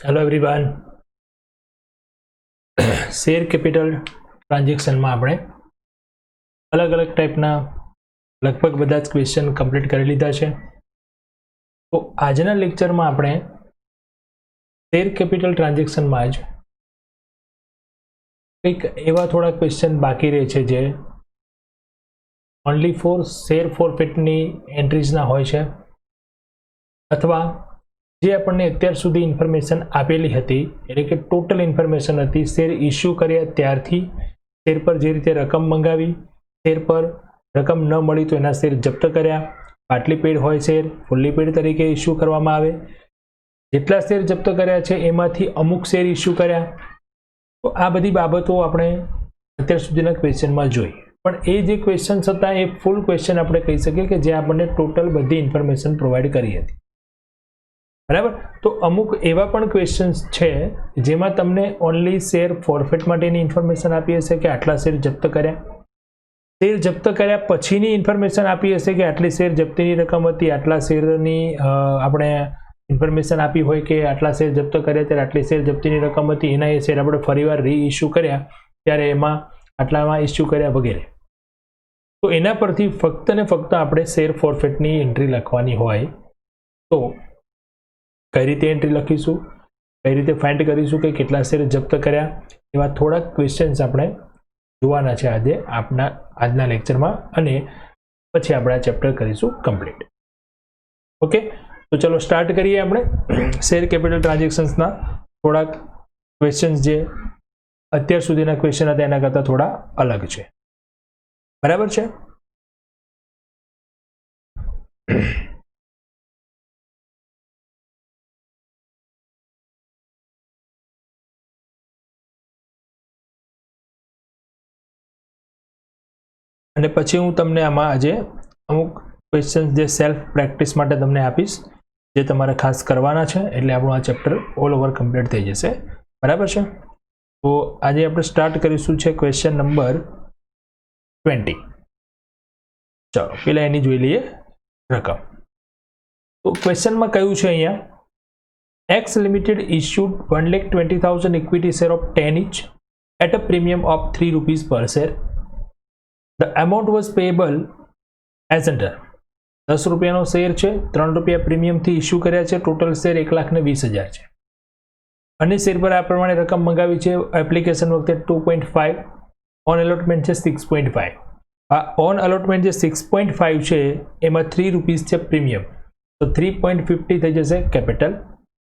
Hello everyone. शेर capital transaction में आपणे अलग अलग टाइपना लगभग बधा ज क्वेश्चन कम्प्लीट करी लीधा छे। तो आजना लेक्चर में आपणे शेर केपिटल ट्रांजेक्शन में ज कंईक एवा थोड़ा क्वेश्चन बाकी रहे छे जे ओनली फॉर शेर फॉरफेटनी एंट्रीजना होय छे अथवा जे आपने अत्यार सुधी इन्फॉर्मेशन आपेली हती एटले के टोटल इन्फॉर्मेशन हती शेर इश्यू कर्या त्यारथी शेर पर जे रीते रकम मंगावी, शेर पर रकम न मळी तो एना शेर जप्त कर्या, पाटली पेड होय शेर फुल्ली पेड तरीके इश्यू करवामां आवे, जेटला शेर जप्त कर्या छे एमांथी अमुक शेर इश्यू कर्या। तो आ बधी बाबतो आपणे अत्यार सुधीना क्वेश्चनमां जोई, पण ए जे क्वेश्चन्स हता ए फूल क्वेश्चन आपणे कही सकीए के जे आपणे टोटल बधी इन्फॉर्मेशन प्रोवाइड करी हती। बराबर। तो अमुक एवा पण क्वेश्चन्स छे जेमां तमने ओनली शेर फॉरफेट माटेनी इन्फॉर्मेशन आपी हशे के आटला शेर जप्त कर्या, शेर जप्त कर्या पछीनी इन्फॉर्मेशन आपी हशे के आटली शेर जप्तीनी रकम हती, आटला शेरनी आपणे इन्फॉर्मेशन आपी होय के आटला शेर जप्त कर्या त्यारे आटली शेर जप्तीनी रकम हती, एना ए शेर आपणे फरीवार री इश्यू कर्या त्यारे एमां आटलामां इश्यू कर्या वगैरे। तो एना परथी फक्त ने फक्त आपणे शेर फॉरफेटनी एंट्री लखवानी होय तो कई रीते एंट्री लखीशुं, कई रीते फाइंड करीशुं के केटला शेर जप्त कर्या, एवा थोड़ा क्वेश्चन्स आपणे जोवाना छे आजे आपना आजना लेक्चरमां अने पछी आपणे चेप्टर करीशुं कम्प्लीट। ओके, तो चलो स्टार्ट करिए। आपणे शेर केपिटल ट्रांजेक्शन्सना थोड़ा क्वेश्चन्स जे अत्यार सुधीना क्वेश्चन हता एना करता थोड़ा अलग छे। बराबर छे। અને પછી હું તમને આમાં આજે અમુક ક્વેશ્ચન્સ જે સેલ્ફ પ્રેક્ટિસ માટે તમને આપીશ જે તમારે ખાસ કરવાના છે એટલે આપણું આ ચેપ્ટર ઓલ ઓવર કમ્પ્લીટ થઈ જશે। બરાબર છે। તો આજે આપણે સ્ટાર્ટ કરીશું છે ક્વેશ્ચન નંબર 20। ચલો પેલા એની જોઈ લઈએ રકમ। તો ક્વેશ્ચનમાં કયું છે અહીંયા X Limited issued 1,20,000 equity share of 10 each at a premium of 3 rupees per share. The amount was payable as under 10 રૂપિયાનો શેર છે, 3 રૂપિયા પ્રીમિયમથી ઇશ્યુ કર્યા છે, ટોટલ શેર 1,20,000 છે અને શેર પર આ પ્રમાણે રકમ મંગાવી છે એપ્લિકેશન વખતે 2.5, ઓન અલોટમેન્ટ છે 6.5। આ ઓન અલોટમેન્ટ જે 6.5 છે એમાં 3 રૂપીસ છે પ્રીમિયમ, તો 3.50 થઈ જશે કેપિટલ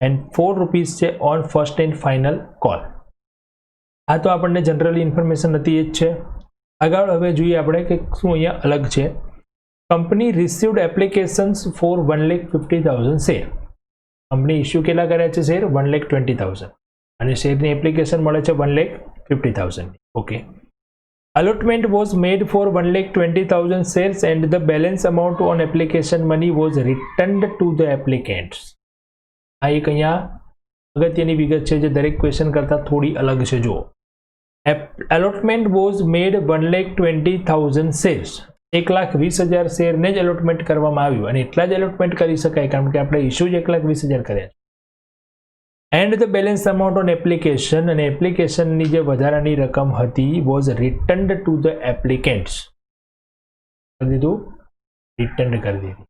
એન્ડ 4 રૂપીસ છે on first and final call. આ તો આપણને જનરલી ઇન્ફોર્મેશન હતી એ જ છે। આગળ હવે જોઈએ આપણે કે શું અહીંયા અલગ છે। Company received applications four 1,50,000 share, company issue કેટલા કર્યા છે શેર 1,20,000 અને શેરની એપ્લિકેશન મળે છે 1,50,000। Okay, allotment was made for 1,20,000 shares and the balance amount on application money was returned to the applicants। આ એક અહીંયા અગત્યની વિગત છે જે દરેક ક્વેશ્ચન કરતાં થોડી અલગ છે। જુઓ, allotment was made 1,20,000 shares, 1,20,000 share ને જ allotment કરવામાં આવ્યું અને એટલા જ allotment કરી શકાય કારણ કે આપણે ઇશ્યુ જ 1,20,000 કર્યા છે। and the balance amount on application અને એપ્લિકેશનની જે વધારાની રકમ હતી was returned to the applicants, કરી દીધું રિટર્ન કરી દીધી,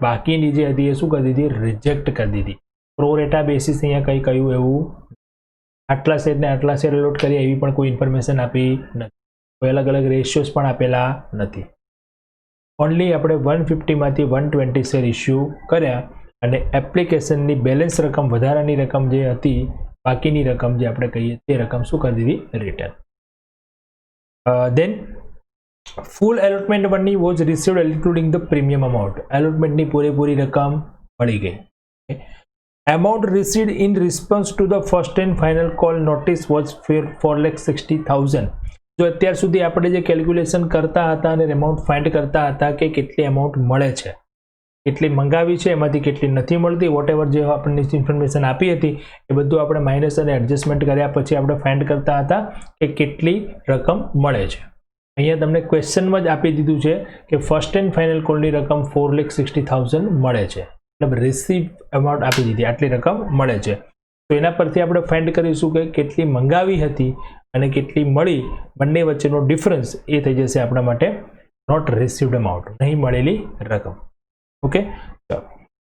બાકીની જે હતી એ શું કરી દીધી રિજેક્ટ કરી દીધી। પ્રોરેટા બેસિસ અહીંયા કંઈ કહ્યું એવું આટલા શેર ને આટલા શેર અલોટ કરીએ એવી પણ કોઈ ઇન્ફોર્મેશન આપી નથી, કોઈ અલગ અલગ રેશિયોઝ પણ આપેલા નથી। ઓનલી આપણે 150 માંથી 120 શેર ઇશ્યુ કર્યા અને એપ્લિકેશનની બેલેન્સ રકમ વધારાની રકમ જે હતી બાકીની રકમ જે આપણે કહીએ તે રકમ શું કરી દીધી return. Then full allotment money was received including the premium amount, એલોટમેન્ટની પૂરેપૂરી રકમ મળી ગઈ। Amount received in response to the first and final call notice was 4,60,000। જો અત્યાર સુધી આપણે જે કેલ્ક્યુલેશન કરતા હતા અને એમાઉન્ટ ફાઇન્ડ કરતા હતા કે કેટલી એમાઉન્ટ મળે છે, કેટલી મંગાવી છે, એમાંથી કેટલી નથી મળતી, વોટએવર જે આપણને ઇન્ફોર્મેશન આપી હતી એ બધું આપણે માઇનસ અને એડજસ્ટમેન્ટ કર્યા પછી આપણે ફાઇન્ડ કરતા હતા કે કેટલી રકમ મળે છે। અહીંયા તમને ક્વેશ્ચનમાં જ આપી દીધું છે કે ફર્સ્ટ એન્ડ ફાઇનલ કોલની રકમ 4,60,000 મળે છે, मतलब रिसीव अमाउंट आपी दीधी आटली रकम मळे छे। તો એના પરથી આપણે ફાઇન્ડ કરીશું કે કેટલી મંગાવી હતી અને કેટલી મળી, બંને વચ્ચેનો ડિફરન્સ એ થઈ જશે આપણા માટે નોટ રિસીવ્ડ અમાઉન્ટ, નહીં મળેલી રકમ. Okay,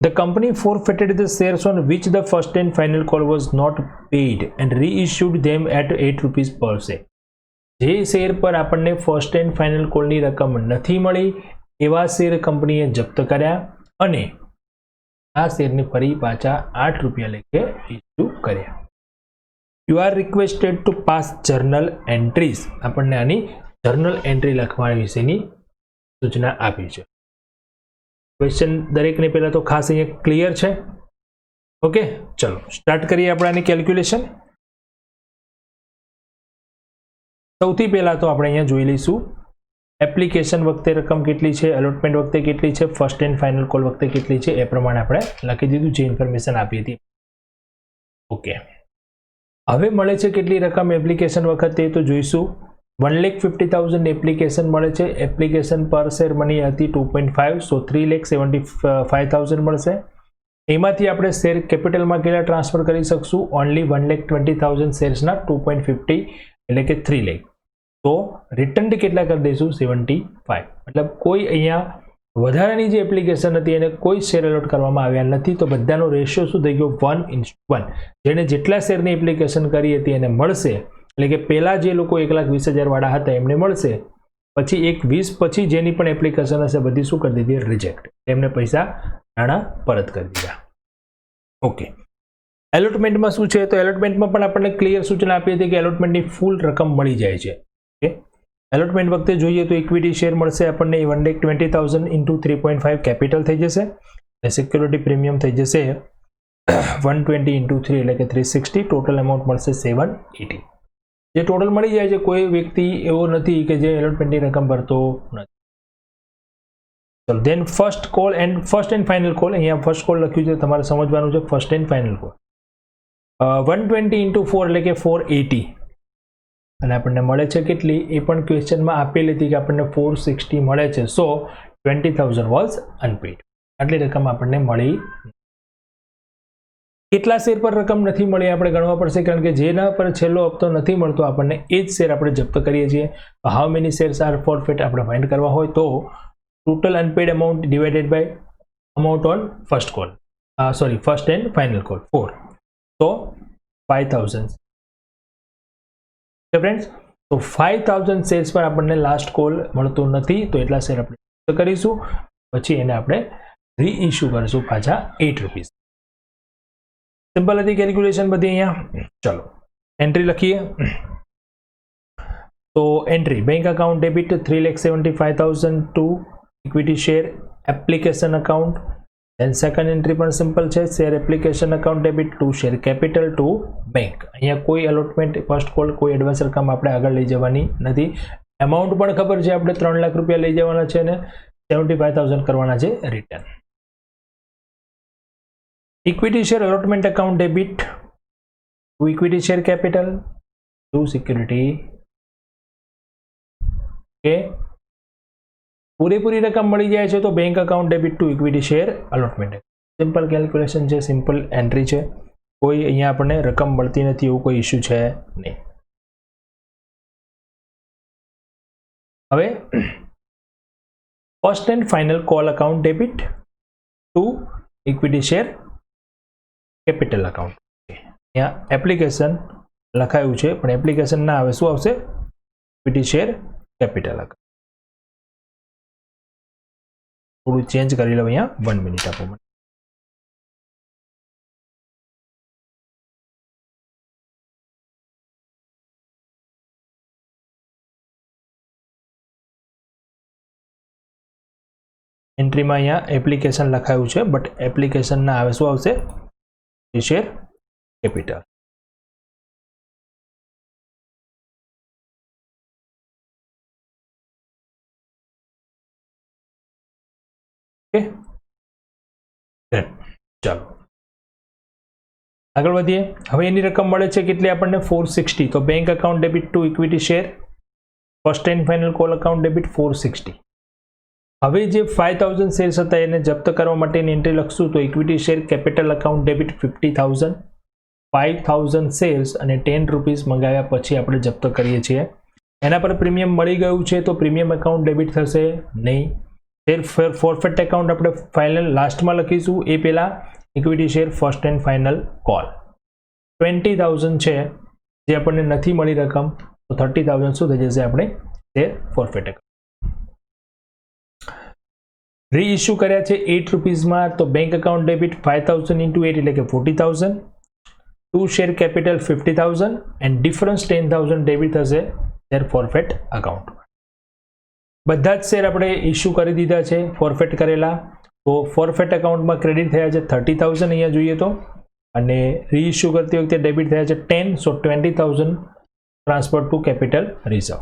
the company forfeited the shares on which the first and final call was not paid and reissued them at 8 rupees per share. જે શેર પર આપણને ફર્સ્ટ એન્ડ ફાઇનલ કોલની રકમ નથી મળી એવા શેર કંપનીએ જપ્ત કર્યા અને આ શેરને ફરી પાછા 8 રૂપિયા લેખે ઇસ્યુ કર્યા. You are requested two pass journal entries, આપણને આની જર્નલ એન્ટ્રી લખવા વિશેની સૂચના આપી છે. ક્વેશ્ચન દરેકને પહેલા તો ખાસ અહીંયા ક્લિયર છે. ઓકે, ચલો સ્ટાર્ટ કરીએ આપણે આની કેલ્ક્યુલેશન. સૌથી પહેલા તો આપણે અહીંયા જોઈ લઈશું એપ્લિકેશન વખતે રકમ કેટલી છે, અલોટમેન્ટ વખતે કેટલી છે, ફર્સ્ટ એન્ડ ફાઇનલ કોલ વખતે કેટલી છે, એ પ્રમાણે આપણે લખી દીધું જે ઇન્ફોર્મેશન આપી હતી. ઓકે, હવે મળે છે કેટલી રકમ એપ્લિકેશન વખતે તો જોઈશું. 1,50,000 એપ્લિકેશન મળે છે. એપ્લિકેશન પર શેર મની હતી 2.5, સો 3,75,000 મળશે. એમાંથી આપણે શેર કેપિટલમાં કેટલા ટ્રાન્સફર કરી શકશું? ઓનલી 1,20,000 શેર્સના 2.50 એટલે કે 3 લાખ. તો રિટર્ન કેટલા કરી દઈશું? 75. મતલબ કોઈ અહીંયા વધારાની જે એપ્લિકેશન હતી એને કોઈ શેર એલોટ કરવામાં આવ્યા નથી, તો બધાનો રેશિયો શું થઈ ગયો? 1:1. જેને જેટલા શેરની એપ્લિકેશન કરી હતી એને મળશે, એટલે કે પહેલાં જે લોકો 1,20,000 વાળા હતા એમને મળશે, પછી 1,20 પછી જેની પણ એપ્લિકેશન હશે બધી શું કરી દીધી? રિજેક્ટ. એમને પૈસા નાણાં પરત કરી દીધા. ઓકે, એલોટમેન્ટમાં શું છે? તો એલોટમેન્ટમાં પણ આપણને ક્લિયર સૂચના આપી હતી કે એલોટમેન્ટની ફૂલ રકમ મળી જાય છે. ઓકે, એલોટમેન્ટ વખતે જોઈએ તો ઇક્વિટી શેર મળશે આપણને 1,20,000 ઇન્ટુ 3.5 કેપિટલ થઈ જશે અને સિક્યોરિટી પ્રીમિયમ થઈ જશે 120 ઇન્ટુ 3 એટલે કે 360. ટોટલ અમાઉન્ટ મળશે 780. જે ટોટલ મળી જાય છે, કોઈ વ્યક્તિ એવો નથી કે જે એલોટમેન્ટની રકમ ભરતો નથી. ચલો, then first call and first and final call. અહીંયા ફર્સ્ટ કોલ લખ્યું છે, તમારે સમજવાનું છે first and final call. 120 into 4 એટલે કે 480 અને આપણને મળે છે કેટલી? એ પણ ક્વેશ્ચનમાં આપેલી હતી કે આપણને 460 મળે છે. સો 20,000 વોઝ અનપેડ. આટલી રકમ આપણને મળી. કેટલા શેર પર રકમ નથી મળી આપણે ગણવા પડશે, કારણ કે જેના પર છેલ્લો હપ્તો નથી મળતો આપણને એ જ શેર આપણે જપ્ત કરીએ છીએ. How many shares are forfeit આપણે ફાઇન્ડ કરવા હોય તો total unpaid amount divided by amount on first call, sorry first and final call 4, તો 5,000. ફ્રેન્ડ્સ, તો 5,000 શેર્સ પર આપણને લાસ્ટ કોલ મળતો નથી, તો એટલા શેર આપણે જપ્ત કરીશું, પછી એને આપણે રીઇશ્યુ કરીશું પાછા 8 રૂપીસ. સિમ્પલ હતી કેલ્ક્યુલેશન બધી. અહીંયા ચલો એન્ટ્રી લખીએ. તો entry bank account debit 3,75,000 to equity share application account. Then second entry પણ સિમ્પલ છે, share application account debit to share capital to bank. અહીંયા કોઈ એલોટમેન્ટ ફર્સ્ટ કોલ કોઈ એડવાન્સ રકમ આપણે આગળ લઈ જવાની નથી. એમાઉન્ટ પણ ખબર છે, આપણે 3 લાખ રૂપિયા લઈ જવાના છે અને 75,000 કરવાના છે return. Equity share allotment account debit to equity share capital to security. Okay, પૂરેપૂરી રકમ મળી જાય છે તો bank account debit to equity share allotment. Simple calculation છે, સિમ્પલ એન્ટ્રી છે, કોઈ અહીંયા આપણને રકમ મળતી નથી એવું કોઈ ઇસ્યુ છે નહીં. હવે first and final call account debit to equity share capital account. અહીંયા એપ્લિકેશન લખાયું છે પણ એપ્લિકેશન ના આવે, શું આવશે? Equity share capital account. થોડું ચેન્જ કરી લઉં અહીંયા, 1 મિનિટ આપો મને. એન્ટ્રીમાં અહીંયા એપ્લિકેશન લખાયું છે બટ એપ્લિકેશન ના આવે, શું આવશે? Share capital. ચાલો આગળ વધીએ. હવે એની રકમ મળે છે કેટલી આપણને? 460. તો bank account debit to equity share first and final call account debit 460. હવે જે 5,000 શેર્સ હતા એને જપ્ત કરવા માટેની એન્ટ્રી લખશું તો equity share capital account debit 50,000 5000 shares અને 10 રૂપીસ મંગાવ્યા પછી આપણે જપ્ત કરીએ છીએ, એના પર પ્રીમિયમ મળી ગયું છે તો પ્રીમિયમ એકાઉન્ટ ડેબિટ થશે નહીં. શેર ફોરફેટ એકાઉન્ટ આપણે ફાઇનલ લાસ્ટમાં લખીશું, એ પહેલાં equity share first and final call 20,000 છે જે આપણને નથી મળી રકમ, તો 30,000 શું થઈ જશે આપણે શેર ફોરફેટ એકાઉન્ટ. રીઇશ્યુ કર્યા છે 8 રૂપીસમાં, તો બેંક એકાઉન્ટ ડેબિટ 5,000 × 8 એટલે કે 40,000, 2 share capital 50,000 and difference 10,000 debit થશે શેર ફોરફેટ અકાઉન્ટ. બધા જ શેર આપણે ઇશ્યુ કરી દીધા છે ફોરફેટ કરેલા, તો ફોરફેટ એકાઉન્ટમાં ક્રેડિટ થયા છે 30,000 અહીંયા જોઈએ તો, અને રીઇશ્યુ કરતી વખતે ડેબિટ થયા છે 10, સો 20,000 transfer two capital reserve.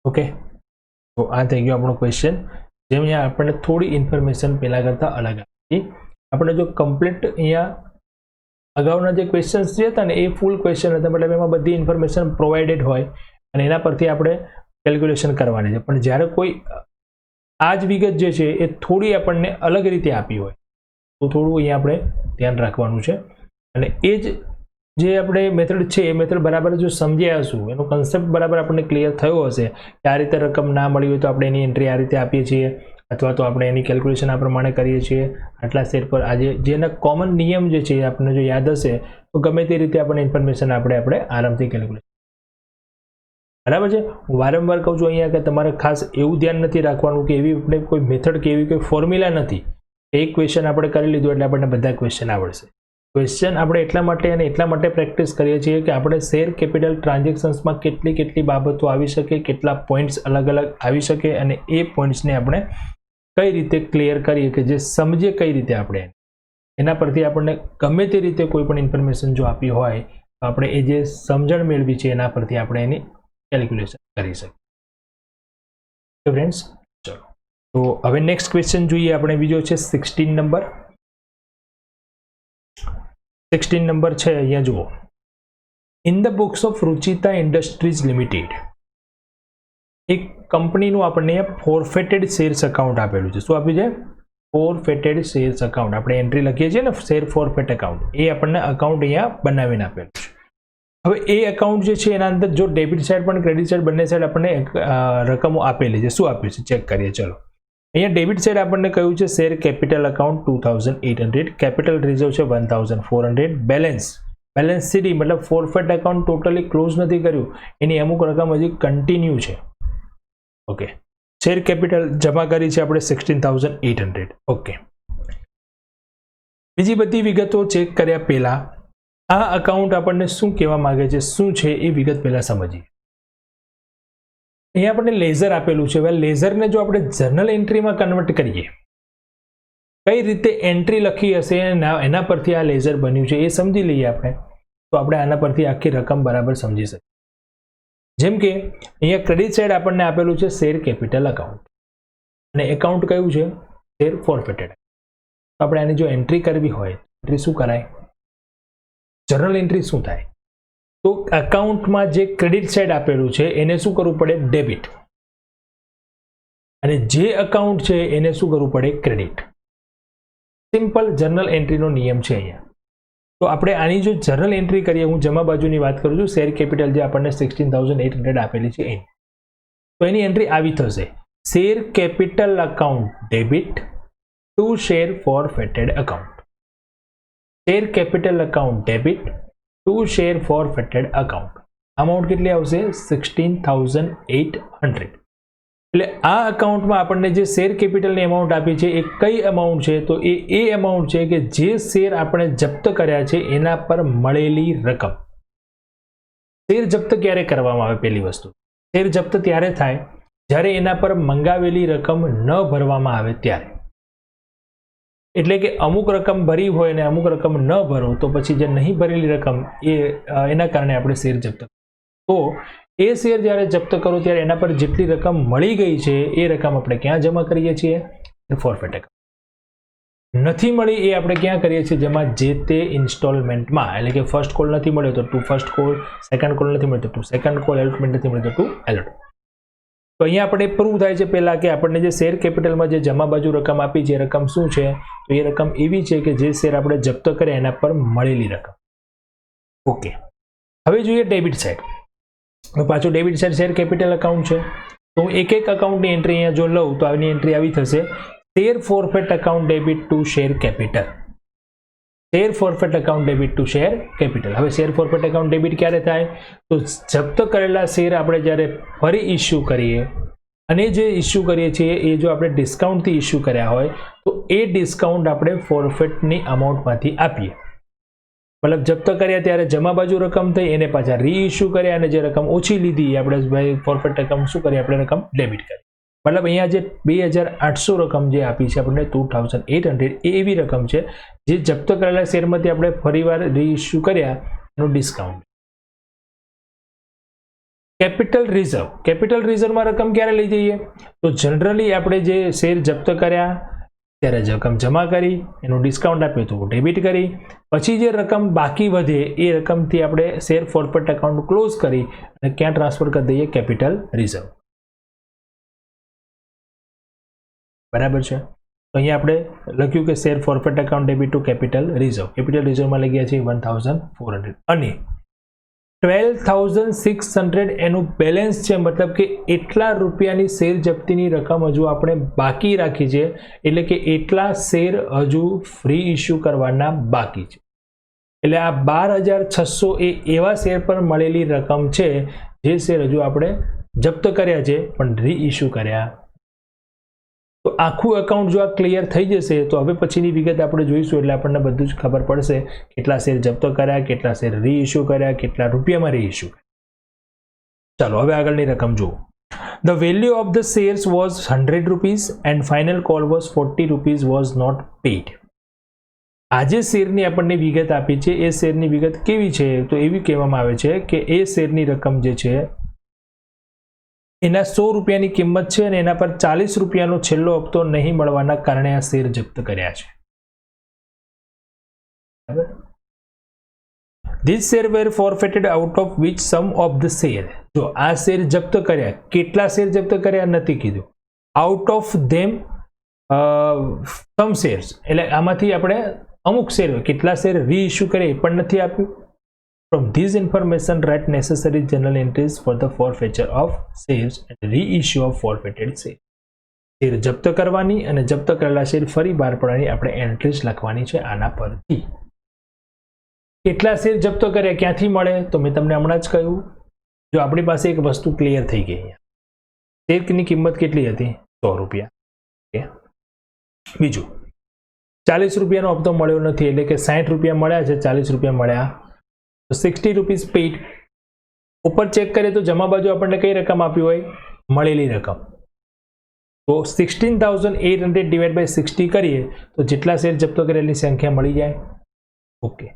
Okay, તો આ થઈ ગયો આપણો ક્વેશ્ચન, જેમ અહીંયા આપણને થોડી ઇન્ફોર્મેશન પહેલાં કરતાં અલગ આપી. આપણે જો કમ્પ્લીટ અહીંયા અગાઉના જે ક્વેશ્ચન્સ જે હતા ને એ ફૂલ ક્વેશ્ચન હતા, મતલબ એમાં બધી ઇન્ફોર્મેશન પ્રોવાઇડેડ હોય અને એના પરથી આપણે કેલ્ક્યુલેશન કરવાની છે. પણ જ્યારે કોઈ આ જ વિગત જે છે એ થોડી આપણને અલગ રીતે આપી હોય તો થોડું અહીંયા આપણે ધ્યાન રાખવાનું છે. અને એ જ જે આપણે મેથડ છે એ મેથડ બરાબર જો સમજ્યા હશું, એનો કન્સેપ્ટ બરાબર આપણને ક્લિયર થયો હશે કે આ રીતે રકમ ના મળી હોય તો આપણે એની એન્ટ્રી આ રીતે આપીએ છીએ, અથવા તો આપણે એની કેલ્ક્યુલેશન આ પ્રમાણે કરીએ છીએ આટલા શેર પર. આજે જેના કોમન નિયમ જે છે આપણને જો યાદ હશે તો ગમે તે રીતે આપણને ઇન્ફોર્મેશન આપણે આરામથી કેલ્ક્યુલેશન. બરાબર છે. હું વારંવાર કહું છું અહીંયા કે તમારે ખાસ એવું ધ્યાન નથી રાખવાનું કે એવી આપણે કોઈ મેથડ કે એવી કોઈ ફોર્મ્યુલા નથી, એક ક્વેશ્ચન આપણે કરી લીધું એટલે આપણને બધા ક્વેશ્ચન આવડશે. ક્વેશ્ચન આપણે એટલા માટે પ્રેક્ટિસ કરીએ છીએ કે આપણે શેર કેપિટલ ટ્રાન્ઝેક્શન્સમાં કેટલી બાબતો આવી શકે, કેટલા પોઈન્ટ્સ અલગ અલગ આવી શકે, અને એ પોઈન્ટ્સને આપણે કઈ રીતે ક્લિયર કરીએ કે જે સમજીએ કઈ રીતે આપણે એના પરથી આપણને ગમે તે રીતે કોઈ પણ ઇન્ફોર્મેશન જો આપી હોય તો આપણે એ જે સમજણ મેળવી છે એના પરથી આપણે એની કેલ્ક્યુલેશન કરી શકીએ. ફ્રેન્ડ્સ, ચલો તો હવે નેક્સ્ટ ક્વેશ્ચન જોઈએ આપણે. બીજો છે 16 નંબર. 16 નંબર છે અહીંયા જુઓ. In the books of Ruchita Industries Limited એક કંપનીનું આપણને ફોરફેટેડ શેર્સ એકાઉન્ટ આપેલું છે. શું આપ્યું છે? ફોરફેટેડ શેર્સ એકાઉન્ટ. આપણે એન્ટ્રી લખીએ છીએ ને શેર ફોરફેટ એકાઉન્ટ, એ આપણને એકાઉન્ટ અહીંયા બનાવીને આપેલું છે. હવે એ એકાઉન્ટ જે છે એના અંદર જો ડેબિટ સાઇડ પણ ક્રેડિટ સાઇડ બંને સાઇડ આપણને રકમો આપેલી છે. શું આપ્યું છે ચેક કરીએ. ચલો, અહીંયા ડેબિટ સાઇડ આપણને કહ્યું છે share capital account 2,800, capital reserve છે 1,400, બેલેન્સ સીડી મતલબ ફોરફેટ એકાઉન્ટ ટોટલી ક્લોઝ નથી કર્યું, એની અમુક રકમ હજી કન્ટિન્યુ છે. ઓકે, શેર કેપિટલ જમા કરી છે આપણે 16,800. ઓકે, બીજી બધી વિગતો ચેક કર્યા પહેલા આ એકાઉન્ટ આપણને શું કહેવા માંગે છે, શું છે એ વિગત પહેલા સમજીએ. અહીંયા આપણને લેઝર આપેલું છે. હવે લેઝરને જો આપણે જર્નલ એન્ટ્રીમાં કન્વર્ટ કરીએ, કઈ રીતે એન્ટ્રી લખી હશે એના પરથી આ લેઝર બન્યું છે એ સમજી લઈએ આપણે, તો આપણે આના પરથી આખી રકમ બરાબર સમજી શકીએ. જેમ કે અહીંયા ક્રેડિટ સાઇડ આપણને આપેલું છે શેર કેપિટલ એકાઉન્ટ, અને એકાઉન્ટ કયું છે? શેર ફોરફેટેડ. તો આપણે આની જો એન્ટ્રી કરવી હોય, એન્ટ્રી શું કરાય? જર્નલ એન્ટ્રી શું થાય? તો એકાઉન્ટમાં જે ક્રેડિટ સાઇડ આપેલું છે એને શું કરવું પડે? ડેબિટ. અને જે એકાઉન્ટ છે એને શું કરવું પડે? ક્રેડિટ. સિમ્પલ જર્નલ એન્ટ્રીનો નિયમ છે અહીંયા. તો આપણે આની જો જર્નલ એન્ટ્રી કરીએ, હું જમા બાજુની વાત કરું છું, શેર કેપિટલ જે આપણને 16,800 આપેલી છે એની, તો એની એન્ટ્રી આવી થશે: share capital account debit to share forfeited account. Share capital account debit to share forfeited account. Amount કેટલી આવશે? 16,800. એટલે આ એકાઉન્ટમાં આપણને જે શેર કેપિટલની અમાઉન્ટ આપી છે એ કઈ અમાઉન્ટ છે? તો એ અમાઉન્ટ છે કે જે શેર આપણે જપ્ત કર્યા છે એના પર મળેલી રકમ. શેર જપ્ત ક્યારે કરવામાં આવે? પહેલી વસ્તુ, શેર જપ્ત ત્યારે થાય જ્યારે એના પર મંગાવેલી રકમ ન ભરવામાં આવે ત્યારે. એટલે કે અમુક રકમ ભરી હોય અને અમુક રકમ ન ભરો તો પછી જે નહીં ભરેલી રકમ એના કારણે આપણે શેર જપ્ત. તો એ શેર જ્યારે જપ્ત કરો ત્યારે એના પર જેટલી રકમ મળી ગઈ છે એ રકમ આપણે ક્યાં જમા કરીએ છીએ? ફોરફેટ એકાઉન્ટ. નથી મળી એ આપણે ક્યાં કરીએ છીએ? જેમાં જે તે ઇન્સ્ટોલમેન્ટમાં, એટલે કે ફર્સ્ટ કોલ નથી મળ્યો તો to first call, second call નથી મળ્યો તો ટુ સેકન્ડ કોલ, એલોટમેન્ટ નથી મળ્યો તો ટુ એલોટમેન્ટ. તો અહીંયા આપણે પ્રૂવ થાય છે પહેલા કે આપણને જે શેર કેપિટલમાં જે જમા બાજુ રકમ આપી છે એ રકમ શું છે, તો એ રકમ એવી છે કે જે શેર આપણે જપ્ત કર્યા એના પર મળેલી રકમ. ઓકે, હવે જોઈએ ડેબિટ સાઇડ. તો પાછું debit side share capital account છે. તો હું એક એક એકાઉન્ટની એન્ટ્રી અહીંયા જો લઉં તો આની એન્ટ્રી આવી થશે, share forfeit account debit to share capital. Share forfeit account debit to share capital. હવે શેર ફોરફેટ એકાઉન્ટ ડેબિટ ક્યારે થાય, તો જપ્ત કરેલા શેર આપણે જ્યારે ફરી ઇસ્યુ કરીએ અને જે ઇસ્યુ કરીએ છીએ એ જો આપણે ડિસ્કાઉન્ટથી ઇસ્યુ કર્યા હોય તો એ ડિસ્કાઉન્ટ આપણે ફોરફેટની અમાઉન્ટમાંથી આપીએ. મતલબ જપ્ત કર્યા ત્યારે જમા બાજુ રકમ થઈ, એને પાછા રીઇસ્યુ કર્યા અને જે રકમ ઓછી લીધી આપણે ભાઈ ફોરફેટ રકમ શું કરીએ, આપણે રકમ ડેબિટ કરી. મતલબ અહીંયા જે 2800 રકમ જે આપી છે આપણને 2800 એ એવી રકમ છે જે જપ્ત કરેલા શેરમાંથી આપણે ફરીવાર રીઇસ્યુ કર્યા એનું ડિસ્કાઉન્ટ. Capital reserve. કેપિટલ રિઝર્વમાં રકમ ક્યારે લઈ જઈએ, તો જનરલી આપણે જે શેર જપ્ત કર્યા ત્યારે રકમ જમા કરી, એનું ડિસ્કાઉન્ટ આપ્યું તો ડેબિટ કરી, પછી જે રકમ બાકી વધે એ રકમથી આપણે શેર ફોરફેટ એકાઉન્ટ ક્લોઝ કરી અને ક્યાં ટ્રાન્સફર કરી દઈએ, કેપિટલ રિઝર્વ. બરાબર છે. તો અહીંયા આપણે લખ્યું કે share forfeit account debit to capital reserve. Capital રિઝર્વમાં લઈ ગયા છે 1400 અને 12,600 એનું બેલેન્સ છે, મતલબ કે એટલા રૂપિયાની શેર જપ્તીની રકમ હજુ આપણે બાકી રાખી છે, એટલે કે એટલા શેર હજુ ફ્રી ઇસ્યુ કરવાના બાકી છે. એટલે આ 12,600 એ એવા શેર પર મળેલી રકમ છે જે શેર હજુ આપણે જપ્ત કર્યા છે પણ રીઇસ્યુ કર્યા. તો આખું એકાઉન્ટ જો આ ક્લિયર થઈ જશે તો હવે પછીની વિગત આપણે જોઈશું, એટલે આપણને બધું જ ખબર પડશે કેટલા શેર જપ્ત કર્યા, કેટલા શેર રીઇસ્યુ કર્યા, કેટલા રૂપિયામાં રીઇસ્યુ. ચાલો હવે આગળની રકમ જુઓ. The value of the shares was 100 rupees and final call was 40 rupees was not paid. આજે શેરની આપણને વિગત આપી છે, એ શેરની વિગત કેવી છે, તો એવી કહેવામાં આવે છે કે એ શેરની રકમ જે છે એના 100 રૂપિયાની કિંમત છે અને એના પર 40 રૂપિયાનો છેલ્લો હપ્તો નહીં મળવાના કારણે આ શેર જપ્ત કર્યા છે. બરાબર. These shares were forfeited out of which sum of the share. જો આ શેર જપ્ત કર્યા, કેટલા શેર જપ્ત કર્યા નથી કીધું, out of them some shares, એટલે આમાંથી આપણે અમુક શેર કેટલા શેર રીઇસ્યુ કરે એ પણ નથી આપ્યું. From this information, write necessary journal entries for the forfeiture of shares and reissue of forfeited shares. Share જપ્ત કરવાની અને જપ્ત કરેલા શેર ફરી બહાર પડવાની આપણે એન્ટ્રીઝ લખવાની છે આના પરથી. કેટલા શેર જપ્ત કર્યા ક્યાંથી મળે, તો મેં તમને હમણાં જ કહ્યું, જો આપણી પાસે એક વસ્તુ ક્લિયર થઈ ગઈ. શેરની કિંમત કેટલી હતી, 100 રૂપિયા. બીજું 40 રૂપિયાનો હપ્તો મળ્યો નથી, એટલે કે 60 રૂપિયા મળ્યા છે, 40 રૂપિયા મળ્યા, તો 60 રૂપીઝ પેઇડ. ઉપર ચેક કરીએ તો જમા બાજુ આપણને કઈ રકમ આપી હોય, મળેલી રકમ. તો 16,800 ડિવાઇડ બાય 60 કરીએ તો જેટલા શેર જપ્ત કરેલી સંખ્યા મળી જાય. ઓકે,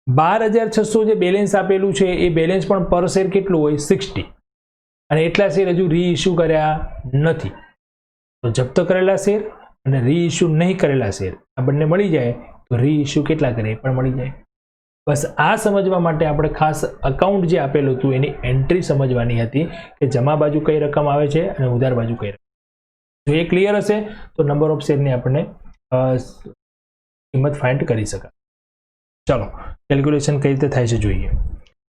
12,600 જે બેલેન્સ આપેલું છે એ બેલેન્સ પણ પર શેર કેટલું હોય, 60, અને એટલા શેર હજુ રીઇસ્યુ કર્યા નથી. તો જપ્ત કરેલા શેર અને રીઇસ્યુ નહીં કરેલા શેર આ બંને મળી જાય તો રીઇસ્યુ કેટલા કરે એ પણ મળી જાય. બસ આ સમજવા માટે આપણે ખાસ અકાઉન્ટ જે આપેલું હતું એની એન્ટ્રી સમજવાની હતી કે જમા બાજુ કઈ રકમ આવે છે અને ઉધાર બાજુ કઈ રકમ. જો એ ક્લિયર હશે તો નંબર ઓફ શેરની આપણને કિંમત ફાઇન્ડ કરી શકાય. ચાલો કેલ્ક્યુલેશન કઈ રીતે થાય છે જોઈએ.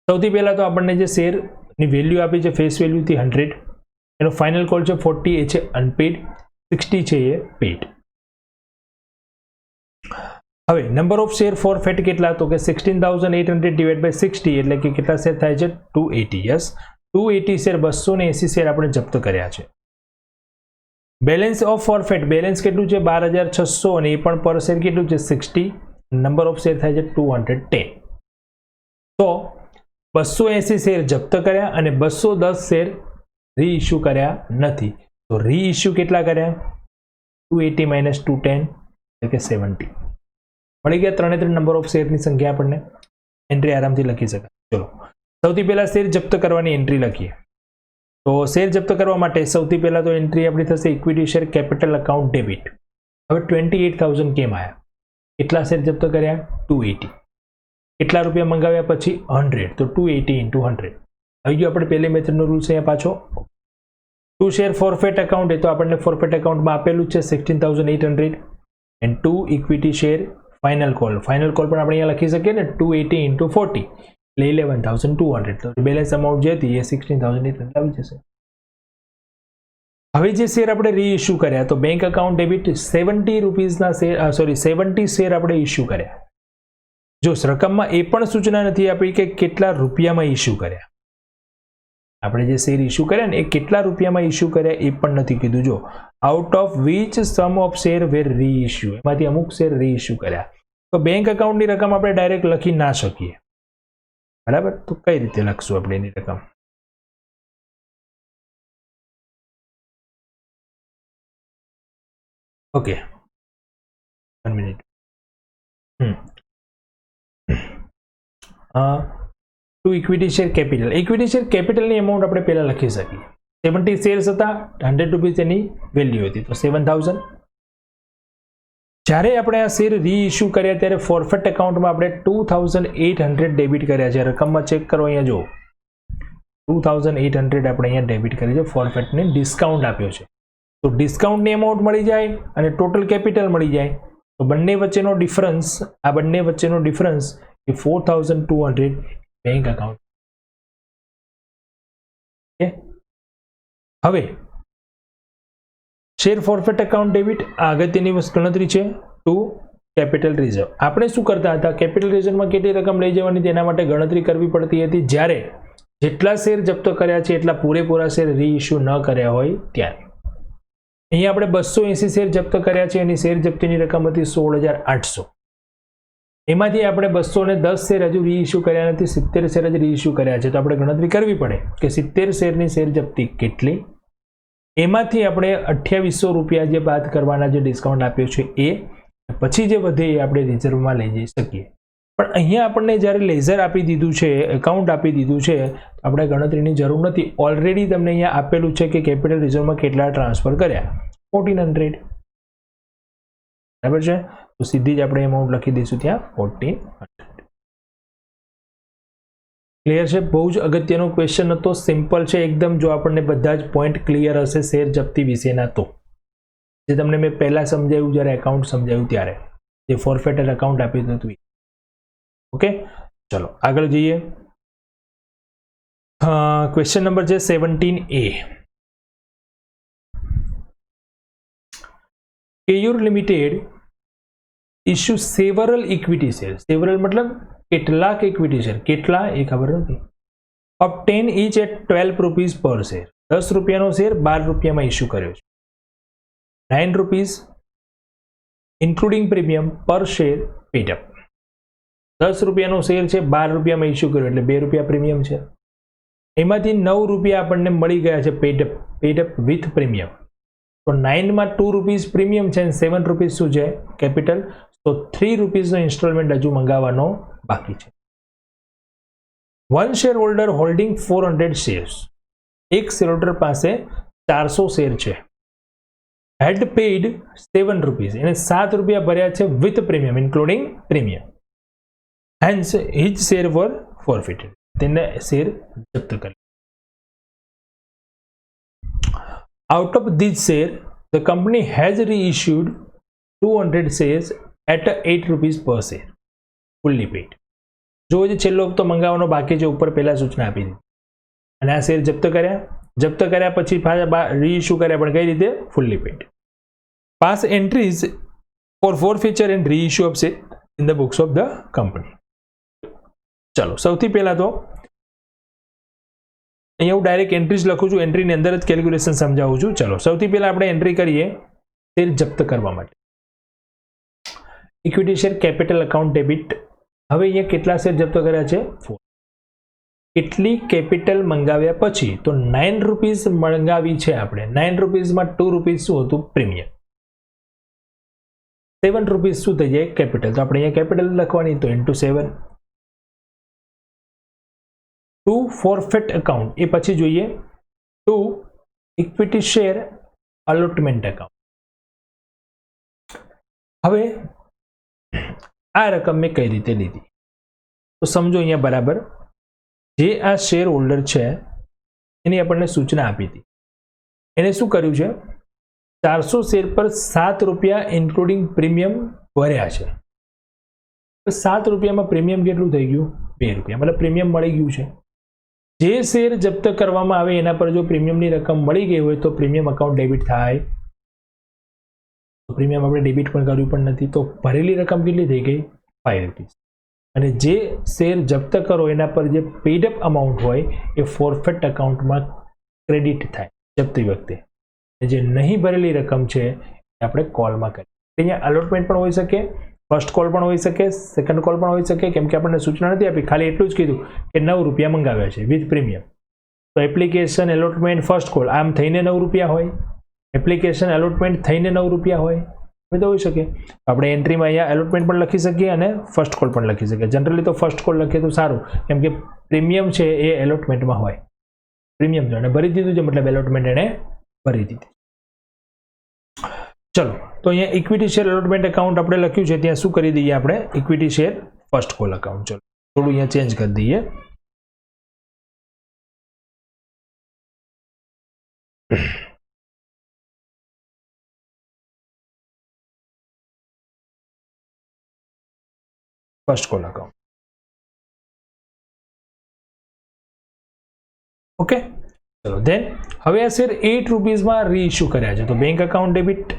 સૌથી પહેલાં તો આપણને જે શેરની વેલ્યુ આપી છે ફેસ વેલ્યુથી 100, એનો ફાઇનલ કોલ છે 40, એ છે અનપેડ, 60 છે એ પેડ. હવે નંબર ઓફ શેર ફોરફેટ કેટલા, તો કે 16,800 ડિવાઇડ બાય 60 એટલે કે કેટલા શેર થાય છે, 280. યસ, 280 શેર, 280 શેર આપણે જપ્ત કર્યા છે. બેલેન્સ ઓફ ફોરફેટ, બેલેન્સ કેટલું છે 12,600 અને એ પણ પર શેર કેટલું છે 60. નંબર ઓફ શેર થાય છે 210. તો 280 શેર જપ્ત કર્યા અને 210 શેર રીઇસ્યુ કર્યા નથી. તો રીઇસ્યુ કેટલા કર્યા, 280 માઇનસ 210 એટલે કે 70. મળી ગયા 3 નંબર ઓફ શેરની સંખ્યા. આપણને એન્ટ્રી આરામથી લખી શકાય. ચલો સૌથી પહેલા શેર જપ્ત કરવાની એન્ટ્રી લખીએ. તો શેર જપ્ત કરવા માટે સૌથી પહેલા તો એન્ટ્રી આપણી થશે equity share capital account debit. હવે 28,000 કેમ આવ્યા, કેટલા શેર જપ્ત કર્યા, 280. કેટલા રૂપિયા મંગાવ્યા પછી 100, તો 280 × 100 આવી ગયો. આપણે પહેલી મેથડનો રૂલ છે અહીંયા પાછો. 2 શેર ફોરફેટ એકાઉન્ટ, એ તો આપણને ફોરફેટ એકાઉન્ટમાં આપેલું છે 16,800 and 2 equity share final call પણ આપણે અહીંયા લખી શકીએ ને 280 into 40 એટલે 11,200, તો બેલેન્સ અમાઉન્ટ જે હતી એ 16,800 આવી જશે. હવે જે શેર આપણે રીઇશ્યુ કર્યા તો બેંક એકાઉન્ટ ડેબિટ 70 રૂપીસના શેર 70 શેર આપણે ઇશ્યુ કર્યા. જો રકમમાં એ પણ સૂચના નથી આપી કે કેટલા રૂપિયામાં ઇશ્યુ કર્યા. આપણે જે શેર ઇશ્યુ કર્યા ને એ કેટલા રૂપિયામાં ઇશ્યુ કર્યા એ પણ નથી કીધું. જો out of which some of share were reissue, એમાંથી અમુક શેર રીઇશ્યુ કર્યા. તો બેંક એકાઉન્ટની રકમ આપણે ડાયરેક્ટ લખી ના શકીએ, બરાબર. તો કઈ રીતે લખશું આપણે એની રકમ? Okay, 1 minute. To equity share capital. Equity share કેપિટલની અમાઉન્ટ આપણે પહેલા લખી શકીએ. 70 શેર્સ હતા, 100 રૂપીસ એની વેલ્યુ હતી, તો 7,000. જ્યારે આપણે આ શેર રીઇશ્યુ કર્યા ત્યારે ફોરફેટ એકાઉન્ટમાં આપણે 2,800 ડેબિટ કર્યા છે. રકમમાં ચેક કરો, અહીંયા જો 2,800 આપણે અહીંયા ડેબિટ કરી છે. ફોરફેટને ડિસ્કાઉન્ટ આપ્યો છે, તો ડિસ્કાઉન્ટની અમાઉન્ટ મળી જાય અને ટોટલ કેપિટલ મળી જાય. તો બંને વચ્ચેનો ડિફરન્સ, આ બંને વચ્ચેનો ડિફરન્સ એ 4,200 બેંક એકાઉન્ટ. હવે શેર ફોરફેટ એકાઉન્ટ ડેબિટ, આ અગત્યની ગણતરી છે. To capital reserve. આપણે શું કરતા હતા, કેપિટલ રિઝર્વમાં કેટલી રકમ લઈ જવાની તેના માટે ગણતરી કરવી પડતી હતી જ્યારે જેટલા શેર જપ્ત કર્યા છે એટલા પૂરેપૂરા શેર રીઇશ્યુ ન કર્યા હોય ત્યારે. અહીંયા આપણે 280 શેર જપ્ત કર્યા છે, એની શેર જપ્તીની રકમ હતી 16,800. એમાંથી આપણે 210 શેર હજુ રીઇશ્યુ કર્યા નથી, 70 શેર હજી રીઇશ્યુ કર્યા છે. તો આપણે ગણતરી કરવી પડે કે 70 શેરની શેર જપ્તી કેટલી. એમાંથી આપણે 2800 રૂપિયા જે બાદ કરવાના, જે ડિસ્કાઉન્ટ આપ્યો છે એ, પછી જે વધે એ આપણે રિઝર્વમાં લઈ જઈ શકીએ. પણ અહીંયા આપણને જ્યારે લેઝર આપી દીધું છે, એકાઉન્ટ આપી દીધું છે, આપણે ગણતરીની જરૂર નથી. ઓલરેડી તમને અહીંયા આપેલું છે કે કેપિટલ રિઝર્વમાં કેટલા ટ્રાન્સફર કર્યા, 1,400, બરાબર છે. તો સીધી જ આપણે અમાઉન્ટ લખી દઈશું ત્યાં 1,400. ક્લિયર છે? બહુ જ અગત્યનો ક્વેશ્ચન હતો, સિમ્પલ છે એકદમ. જો આપણને બધા જ પોઈન્ટ ક્લિયર હશે શેર જપ્તી વિશેના, તો જે તમને મેં પહેલા સમજાવ્યું જ્યારે એકાઉન્ટ સમજાવ્યું ત્યારે, જે ફોરફેટેડ એકાઉન્ટ આપ્યું હતું. ઓકે, ચલો આગળ જઈએ. ક્વેશ્ચન નંબર છે 17A. Keyur limited issue several equity share. Several મતલબ કેટલાક ઇક્વિટી શેર, કેટલા એ ખબર નથી. Of 10 each at 12 rupees per share. 10 રૂપિયાનો શેર 12 રૂપિયામાં ઇશ્યુ કર્યો છે. 9 રૂપીસ ઇન્ક્લુડિંગ પ્રીમિયમ પર શેર પેડ અપ. 10 રૂપિયાનો શેર છે, 12 રૂપિયામાં ઇશ્યુ કર્યો એટલે 2 રૂપિયા પ્રીમિયમ છે. એમાંથી 9 રૂપિયા આપણને મળી ગયા છે પેડ અપ વિથ પ્રીમિયમ. તો 9 માં 2 રૂપીસ પ્રીમિયમ છે અને 7 રૂપીસ શું છે, કેપિટલ. તો 3 રૂપીસનો ઇન્સ્ટોલમેન્ટ હજુ મંગાવવાનો બાકી છે. One share holder holding 400 shares. એક શેર હોલ્ડર પાસે 400 શેર છે. હેડ પેઇડ 7 રૂપીસ, એને 7 રૂપિયા ભર્યા છે with premium including premium. Hence his share were forfeited, તેને શેર જપ્ત કરી. Out of this share the company has reissued 200 shares at 8 rupees per share fully paid. જો જે છેલ્લો હપ્તો મંગાવવાનો બાકી છે, ઉપર પહેલા સૂચના આપી દીધી અને આ શેર જપ્ત કર્યા પછી પાછા રીઇશ્યુ કર્યા, પણ કઈ રીતે, fully paid. Pass entries for forfeiture and reissue of share in the books of the company. ચલો સૌથી પહેલા તો અહીંયા હું ડાયરેક્ટ એન્ટ્રીઝ લખું છું, એન્ટ્રીની અંદર જ કેલ્ક્યુલેશન સમજાવું છું. ચલો સૌથી પહેલા આપણે એન્ટ્રી કરીએ શેર જપ્ત કરવા માટે. Equity share capital account debit. હવે અહીંયા કેટલા શેર જપ્ત કર્યા છે, 4. કેટલી કેપિટલ મંગાવ્યા પછી, તો 9 રૂપીસ મંગાવી છે આપણે. 9 રૂપીસમાં 2 રૂપીસ શું હતું, પ્રીમિયમ. 7 રૂપીસ શું થઈ જાય, કેપિટલ. તો આપણે અહીંયા કેપિટલ લખવાની, તો ઇન્ટુ 7. ટુ ફોરફેટ એકાઉન્ટ, એ પછી જોઈએ. Two equity share allotment account. હવે આ રકમ મેં કઈ રીતે લીધી, તો સમજો અહીંયા બરાબર. જે આ શેર હોલ્ડર છે એની આપણને સૂચના આપી હતી એને શું કર્યું છે, 400 શેર પર 7 રૂપિયા ઇન્ક્લુડિંગ પ્રીમિયમ ભર્યા છે. 7 રૂપિયામાં પ્રીમિયમ કેટલું થઈ ગયું, 2 રૂપિયા, મતલબ પ્રીમિયમ મળી ગયું છે. જે શેર જપ્ત કરવામાં આવે એના પર જો પ્રીમિયમની રકમ મળી ગઈ હોય તો પ્રીમિયમ અકાઉન્ટ ડેબિટ થાય. પ્રીમિયમ આપણે ડેબિટ પણ કર્યું પણ નથી, તો ભરેલી રકમ કેટલી થઈ ગઈ, 5 રૂપીસ. અને જે શેર જપ્ત કરો એના પર જે પેડ અપ અમાઉન્ટ હોય એ ફોરફેટ એકાઉન્ટમાં ક્રેડિટ થાય જપ્તી વખતે. જે નહીં ભરેલી રકમ છે એ આપણે કોલમાં કરીએ. અહીંયા અલોટમેન્ટ પણ હોઈ શકે, ફર્સ્ટ કોલ પણ હોઈ શકે, સેકન્ડ કોલ પણ હોઈ શકે, કેમ કે આપણને સૂચના નથી આપી, ખાલી એટલું જ કીધું કે 9 રૂપિયા મંગાવ્યા છે વિથ પ્રીમિયમ. તો એપ્લિકેશન એલોટમેન્ટ ફર્સ્ટ કોલ આમ થઈને 9 રૂપિયા હોય, એપ્લિકેશન એલોટમેન્ટ થઈને 9 રૂપિયા હોય, તો હોઈ શકે. આપણે એન્ટ્રીમાં અહીંયા એલોટમેન્ટ પણ લખી શકીએ અને ફર્સ્ટ કોલ પણ લખી શકીએ. જનરલી તો ફર્સ્ટ કોલ લખીએ તો સારું, કેમ કે પ્રીમિયમ છે એ એલોટમેન્ટમાં હોય. પ્રીમિયમ છે અને ભરી દીધું છે, મતલબ એલોટમેન્ટ એને ભરી દીધી. ચલો, તો અહીંયા ઇક્વિટી શેર એલોટમેન્ટ એકાઉન્ટ આપણે લખ્યું છે, ત્યાં શું કરી દઈએ આપણે, equity share first call account. ચલો થોડું અહીંયા ચેન્જ કરી દઈએ. First call account. ઓકે, ચલો ધેન હવે આ શેર 8 રૂપીઝમાં રીઇશ્યુ કર્યા છે, તો bank account debit.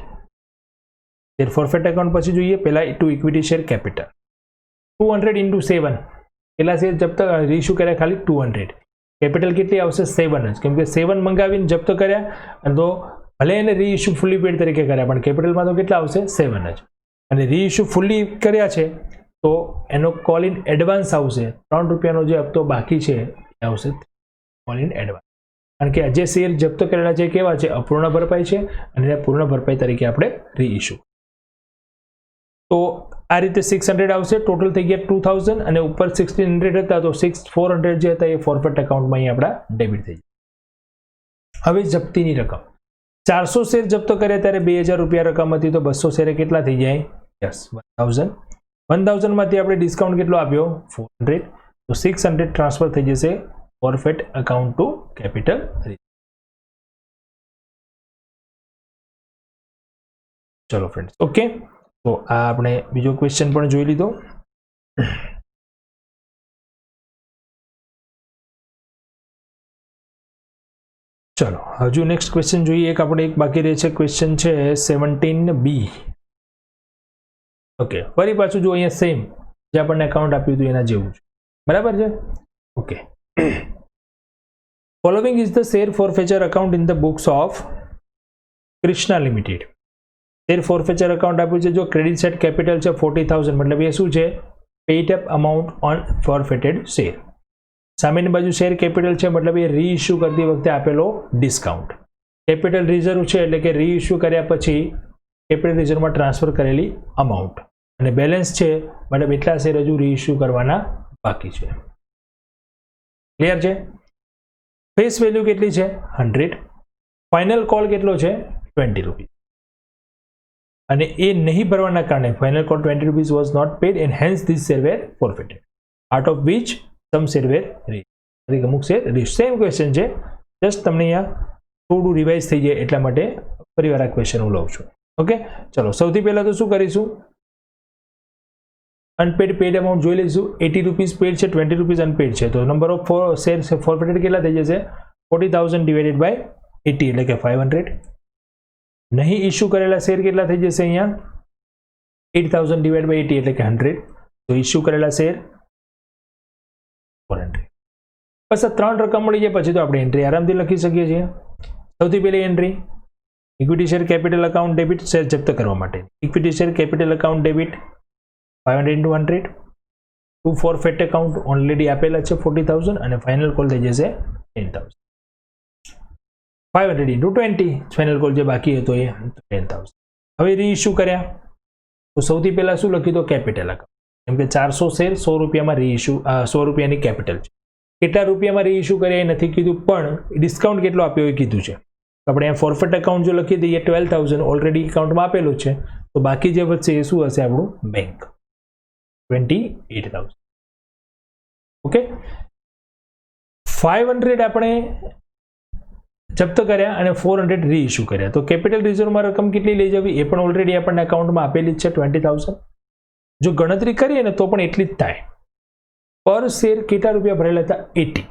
Share forfeit account પછી જોઈએ, પહેલા to equity share capital 200 into 7. કેટલા શેર જપ્ત રીઇશ્યુ કર્યા, ખાલી 200. કેપિટલ કેટલી આવશે, 7 જ, કેમ કે 7 મંગાવીને જપ્ત કર્યા, અને તો ભલે એને રીઇશ્યુ ફુલ્લી પેડ તરીકે કર્યા પણ કેપિટલમાં તો કેટલા આવશે, 7 જ. અને રીઇશ્યુ ફુલ્લી કર્યા છે તો એનો કોલ ઇન એડવાન્સ આવશે, 3 રૂપિયાનો જે હપ્તો બાકી છે એ આવશે કોલ ઇન એડવાન્સ. કારણ કે જે શેર જપ્ત કરેલા છે કેવા છે, અપૂર્ણ ભરપાઈ છે, અને એને પૂર્ણ ભરપાઈ તરીકે આપણે રીઇશ્યુ. તો આ રીતે 600 આવશે, ટોટલ થઈ ગયા 2000, અને ઉપર 1600 હતા તો 400 જે હતા એ ફોરફેટ એકાઉન્ટમાં અહીં આપણા ડેબિટ થઈ ગયા. હવે જપ્તીની રકમ 400 શેર જપ્ત કર્યા ત્યારે 2000 રૂપિયા રકમ હતી, તો 200 શેરે કેટલા થઈ જાય, યસ 1000. 1000 માંથી આપણે ડિસ્કાઉન્ટ કેટલો આપ્યો, 400, તો 600 ટ્રાન્સફર થઈ જશે ફોરફેટ એકાઉન્ટ ટુ કેપિટલ. ચલો ફ્રેન્ડ્સ, ઓકે, તો આ આપણે બીજો ક્વેશ્ચન પણ જોઈ લીધો. ચલો હજુ નેક્સ્ટ ક્વેશ્ચન જોઈએ. એક આપણે એક બાકી રહે છે, ક્વેશ્ચન છે 17B. ઓકે, ફરી પાછું જો અહીંયા સેમ જે આપણને એકાઉન્ટ આપ્યું હતું એના જેવું છે, બરાબર છે. Okay, following is the share forfeiture account in the books of Krishna Limited. Share forfeiture account આપ્યું છે, જો ક્રેડિટ સેટ કેપિટલ છે 40,000, મતલબ એ શું છે, paid up amount on forfeited share. સામેની બાજુ શેર કેપિટલ છે, મતલબ એ રીઇશ્યુ કરતી વખતે આપેલો ડિસ્કાઉન્ટ. કેપિટલ રિઝર્વ છે એટલે કે રીઇશ્યુ કર્યા પછી કેપિટલ રિઝર્વમાં ટ્રાન્સફર કરેલી અમાઉન્ટ, અને બેલેન્સ છે મતલબ એટલા શેર હજુ રીઇશ્યુ કરવાના બાકી છે. ક્લિયર છે. ફેસ વેલ્યુ કેટલી છે, 100. ફાઇનલ કોલ કેટલો છે, 20 રૂપીસ. અને એ નહીં ભરવાના કારણે final call 20 rupees was not paid and hence this share were forfeited, out of which some share were reissue. અમુક શેર રીઇશ્યુ. સેમ ક્વેશ્ચન છે, જસ્ટ તમને અહીંયા થોડું રિવાઇઝ થઈ જાય એટલા માટે ફરીવાર આ ક્વેશ્ચન હું લઉં છું. ઓકે, ચલો સૌથી પહેલા તો શું કરીશું, અનપેડ પેડ અમાઉન્ટ જોઈ લઈશું. 80 રૂપીસ પેડ છે, 20 રૂપીસ અનપેડ છે, તો નંબર ઓફ શેર ફોરફેટેડ કેટલા થઈ જશે, 40,000 ડિવાઇડેડ બાય 80 એટલે કે 500. નહીં ઇશ્યુ કરેલા શેર કેટલા થઈ જશે, અહીંયા 8,000 ડિવાઇડ બાય 80 એટલે કે 100. તો ઇશ્યુ કરેલા શેર 400. બસ આ 3 રકમ મળી જાય પછી તો આપણે એન્ટ્રી આરામથી લખી શકીએ છીએ. સૌથી પહેલી entry equity share capital account debit, share જપ્ત કરવા માટે. Equity share capital account debit 500 into 100 to forfeit account already આપેલા છે 40,000, અને ફાઇનલ કોલ થઈ જશે 10,000. 500 into 20 ફાઇનલ કોલ જે બાકી હતો એ 10,000. હવે રીઇશ્યુ કર્યા તો સૌથી પહેલા શું લખ્યું, તો કેપિટલ એકાઉન્ટ, કેમ કે 400 શેર 100 રૂપિયામાં રીઇશ્યુ, 100 રૂપિયાની કેપિટલ છે. કેટલા રૂપિયામાં રીઇશ્યુ કર્યા એ નથી કીધું, પણ ડિસ્કાઉન્ટ કેટલો આપ્યો એ કીધું છે. આપણે અહીંયા ફોરફેટ એકાઉન્ટ જો લખી દઈએ 12,000 ઓલરેડી એકાઉન્ટમાં આપેલું છે, તો બાકી જે વધશે એ શું હશે, આપણું બેંક 28,000. ઓકે, 500 આપણે જપ્ત કર્યા અને 400 રીઇશ્યુ કર્યા. તો કેપિટલ રિઝર્વમાં રકમ કેટલી લઈ જવી એ પણ ઓલરેડી આપણને એકાઉન્ટમાં આપેલી જ છે 20,000. જો ગણતરી કરીએ ને તો પણ એટલી જ થાય. પર શેર કેટલા રૂપિયા ભરેલા હતા? 80.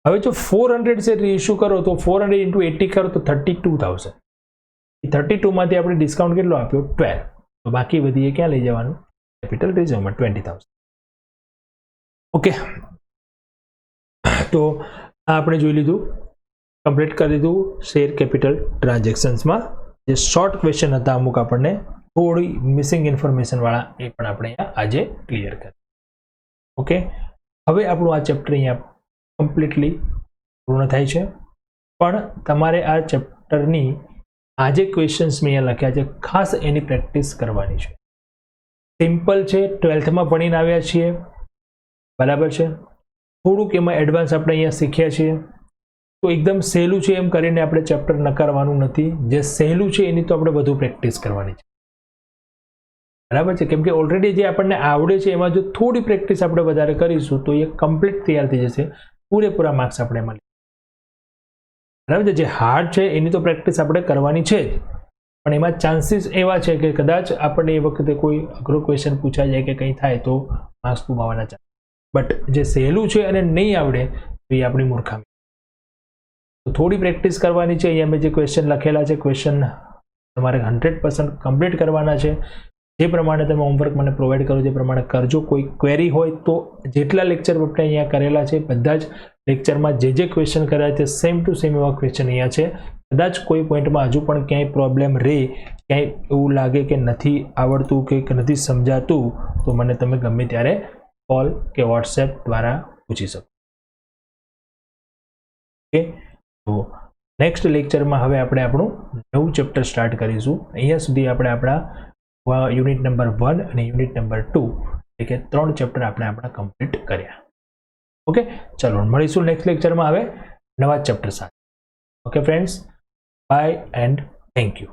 હવે જો 400 શેર રીઇશ્યુ કરો તો 400 × 80 કરો તો 32,000. એ 32માંથી આપણે ડિસ્કાઉન્ટ કેટલો આપ્યો? 12. તો બાકી વધીએ ક્યાં લઈ જવાનું? કેપિટલ રિઝર્વમાં 20,000. ઓકે, તો આ આપણે જોઈ લીધું, કમ્પ્લીટ કરી દીધું શેર કેપિટલ ટ્રાન્ઝેક્શન્સમાં જે શોર્ટ ક્વેશ્ચન હતા, અમુક આપણને થોડી મિસિંગ ઇન્ફોર્મેશન વાળા, એ પણ આપણે અહીંયા આજે ક્લિયર કર્યા. ઓકે, હવે આપણું આ ચેપ્ટર અહીંયા કમ્પ્લીટલી પૂર્ણ થાય છે. પણ તમારે આ ચેપ્ટરની આ જે ક્વેશ્ચન્સ મેં અહીંયા લખ્યા છે, ખાસ એની પ્રેક્ટિસ કરવાની છે. સિમ્પલ છે, 12થમાં ભણીને આવ્યા છીએ, બરાબર છે. થોડુંક એમાં એડવાન્સ આપણે અહીંયા શીખ્યા છીએ, તો એકદમ સહેલું છે એમ કરીને આપણે ચેપ્ટર નકારવાનું નથી. જે સહેલું છે એની તો આપણે વધુ પ્રેક્ટિસ કરવાની છે, બરાબર છે. કેમ કે ઓલરેડી જે આપણને આવડે છે એમાં જો થોડી પ્રેક્ટિસ આપણે વધારે કરીશું તો એ કમ્પ્લીટ તૈયાર થઈ જશે, પૂરેપૂરા માર્ક્સ આપણે એમાં, બરાબર છે. જે હાર્ડ છે એની તો પ્રેક્ટિસ આપણે કરવાની છે જ, પણ એમાં ચાન્સીસ એવા છે કે કદાચ આપણને એ વખતે કોઈ અઘરો ક્વેશ્ચન પૂછાઈ જાય કે કંઈ થાય તો માર્ક્સ ગુમાવવાના ચાન્સ. બટ જે સહેલું છે અને નહીં આવડે તો એ આપણી મૂર્ખામી. તો થોડી પ્રેક્ટિસ કરવાની છે. અહીંયા મેં જે ક્વેશ્ચન લખેલા છે, ક્વેશ્ચન તમારે 100% કમ્પ્લીટ કરવાના છે. જે પ્રમાણે તમે હોમવર્ક મને પ્રોવાઈડ કરો, જે પ્રમાણે કરજો. કોઈ ક્વેરી હોય તો જેટલા લેક્ચર આપણે અહીંયા કરેલા છે, બધા જ લેક્ચરમાં જે ક્વેશ્ચન કર્યા છે સેમ ટુ સેમ એવા ક્વેશ્ચન અહીંયા છે. કદાચ કોઈ પોઈન્ટમાં હજુ પણ ક્યાંય પ્રોબ્લેમ રહે, ક્યાંય એવું લાગે કે નથી આવડતું કે નથી સમજાતું, તો મને તમે ગમે ત્યારે કોલ કે વોટ્સએપ દ્વારા પૂછી શકો. ઓકે, તો નેક્સ્ટ લેક્ચરમાં હવે આપણે આપણું નવું ચેપ્ટર સ્ટાર્ટ કરીશું. અહીંયા સુધી આપણે આપણા યુનિટ નંબર 1 અને યુનિટ નંબર 2 એટલે કે 3 ચેપ્ટર આપણે આપણા કમ્પ્લીટ કર્યા. ઓકે, ચલો મળીશું નેક્સ્ટ લેક્ચરમાં હવે નવા ચેપ્ટર સાથે. Okay friends, bye and thank you.